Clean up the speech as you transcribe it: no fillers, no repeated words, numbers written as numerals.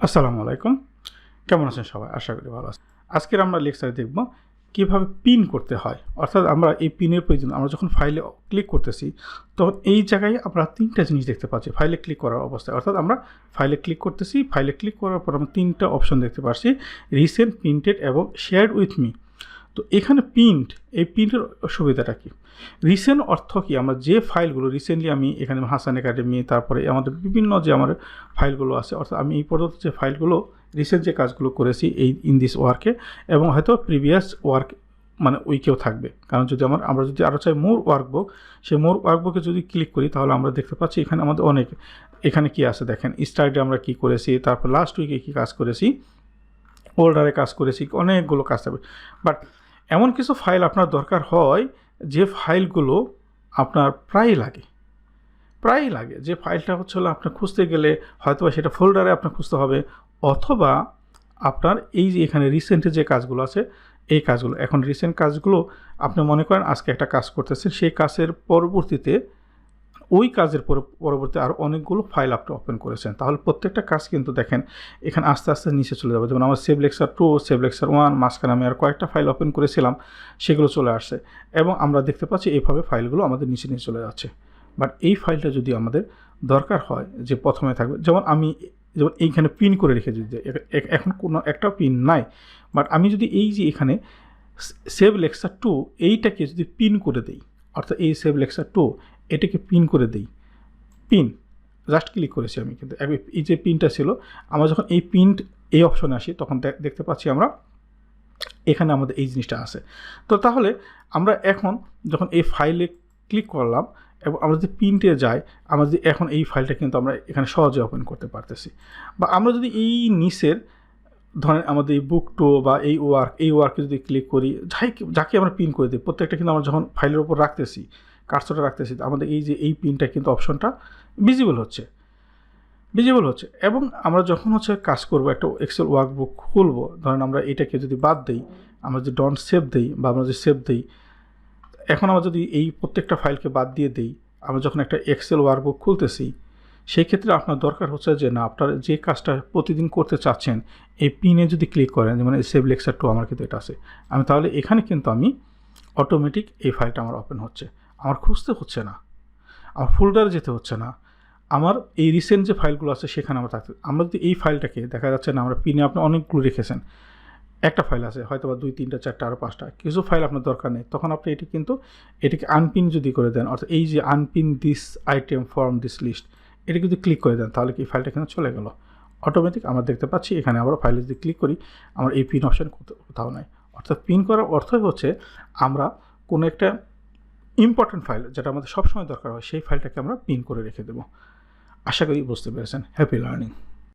আসসালামু আলাইকুম, কেমন আছেন সবাই? আশা করি ভালো আছেন। আজকের আমরা লেকচারে দেখব কীভাবে পিন করতে হয়। অর্থাৎ আমরা এই পিনের প্রয়োজন আমরা যখন ফাইলে ক্লিক করতেছি তখন এই জায়গায় আমরা তিনটা জিনিস দেখতে পাচ্ছি ফাইলে ক্লিক করার অবস্থায়। অর্থাৎ আমরা ফাইলে ক্লিক করতেছি, ফাইলে ক্লিক করার পর আমরা তিনটা অপশন দেখতে পাচ্ছি, রিসেন্ট, প্রিন্টেড এবং শেয়ার্ড উইথ মি। তো এখানে এই প্রিন্টের সুবিধাটা কী? রিসেন্ট অর্থ কি? আমরা যে ফাইলগুলো রিসেন্টলি আমি এখানে হাসান একাডেমি, তারপরে আমাদের বিভিন্ন যে আমার ফাইলগুলো আছে, অর্থাৎ আমি এই পর্যন্ত যে ফাইলগুলো রিসেন্ট যে কাজগুলো করেছি এই ইন দিস ওয়ার্কে, এবং হয়তো প্রিভিয়াস ওয়ার্ক মানে উইকেও থাকবে। কারণ যদি আমরা যদি আরও চাই মোর ওয়ার্কবুক, সেই মোর ওয়ার্কবুকে যদি ক্লিক করি তাহলে আমরা দেখতে পাচ্ছি এখানে আমাদের অনেক, এখানে কি আছে দেখেন, স্টার্টে আমরা কি করেছি, তারপর লাস্ট উইকে কী কাজ করেছি, ওল্ডারে কাজ করেছি, অনেকগুলো কাজ থাকবে। বাট এমন কিছু ফাইল আপনার দরকার হয় যে ফাইলগুলো আপনার প্রায়ই লাগে, যে ফাইলটা হলো আপনার খুঁজতে গেলে হয়তো সেটা ফোল্ডারে আপনার খুঁজতে হবে, অথবা আপনার এই যে এখানে রিসেন্টে যে কাজগুলো আছে এই কাজগুলো, এখন রিসেন্ট কাজগুলো আপনি মনে করেন আজকে একটা কাজ করতেছেন, সেই কাজের পরবর্তীতে ওই কাজের পরবর্তী আরও অনেকগুলো ফাইল আপনি ওপেন করেছেন, তাহলে প্রত্যেকটা কাজ কিন্তু দেখেন এখানে আস্তে আস্তে নিচে চলে যাবে। যেমন আমার সেভ লেকচার 2, সেভ লেকচার 1, মাঝখানে আমি আর কয়েকটা ফাইল ওপেন করেছিলাম, সেগুলো চলে আসছে এবং আমরা দেখতে পাচ্ছি এইভাবে ফাইলগুলো আমাদের নিচে চলে যাচ্ছে। বাট এই ফাইলটা যদি আমাদের দরকার হয় যে প্রথমে থাকবে, যেমন এইখানে পিন করে রেখে যদি এখন কোনো একটা পিন নাই, বাট আমি যদি এই যে এখানে সেভ লেকচার 2 এইটাকে যদি পিন করে দেই, অর্থাৎ এই সেভ লেকচার 2 এটাকে পিন করে দেই, পিন জাস্ট ক্লিক করেছি আমি, কিন্তু এই যে পিনটা ছিল, আমরা যখন এই অপশনে আসি তখন দেখতে পাচ্ছি আমরা এখানে আমাদের এই জিনিসটা আছে। তো তাহলে আমরা এখন যখন এই ফাইলে ক্লিক করলাম এবং আমরা যদি প্রিন্টে যাই, আমরা যদি এখন এই ফাইলটা কিন্তু আমরা এখানে সহজে ওপেন করতে পারতেছি। বা আমরা যদি এই নিচের ধরেন আমাদের এই বুক টু বা এই ওয়ার্কে যদি ক্লিক করি, যাকে আমরা পিন করে দিই, প্রত্যেকটা কিন্তু আমরা যখন ফাইলের উপর রাখতেছি, কার্সরটা রাখতেছি, আমাদের এই যে এই পিনটা কিন্তু অপশনটা ভিজিবল হচ্ছে। এবং আমরা যখন কাজ করব, একটা এক্সেল ওয়ার্কবুক খুলবো, ধরেন আমরা এটাকে যদি বাদ দিই, আমরা যদি ডন্ট সেভ দিই বা আমরা যদি সেভ দিই, এখন আমরা যদি এই প্রত্যেকটা ফাইলকে বাদ দিয়ে দিই, আমরা যখন একটা এক্সেল ওয়ার্কবুক খুলতেছি, সেই ক্ষেত্রে আপনার দরকার হচ্ছে যে না, আপনার যে কাজটা প্রতিদিন করতে চাচ্ছেন এই পিনে যদি ক্লিক করেন, যেমন সেভ লেকচার 2 আমার কিন্তু এটা আছে, আমি তাহলে এখানে কিন্তু আমি অটোমেটিক এই ফাইলটা আমার ওপেন হচ্ছে, আমার খুঁজতে হচ্ছে না, আমার ফোল্ডারে যেতে হচ্ছে না, আমার এই রিসেন্ট যে ফাইলগুলো আছে সেখানে আমরা যদি এই ফাইলটাকে দেখা যাচ্ছে না, আমরা পিনে আপনি অনেকগুলো রেখেছেন, একটা ফাইল আছে হয়তো বা 2, 3, 4, আরও 5টা, কিছু ফাইল আপনার দরকার নেই, তখন আপনি এটাকে আনপিন যদি করে দেন, অর্থাৎ এই যে unpin this item from this list, এটা যদি ক্লিক করে দেন তাহলে কি ফাইলটা কিন্তু চলে গেল অটোমেটিক। আমরা দেখতে পাচ্ছি এখানে আবার ফাইলে যদি ক্লিক করি, আমার এই পিন অপশান কোথাও নাই। অর্থাৎ পিন করার অর্থই হচ্ছে আমরা কোনো একটা ইম্পর্টেন্ট ফাইল যেটা আমাদের সবসময় দরকার হয়, সেই ফাইলটাকে আমরা পিন করে রেখে দেবো। আশা করি বুঝতে পেরেছেন। Happy learning.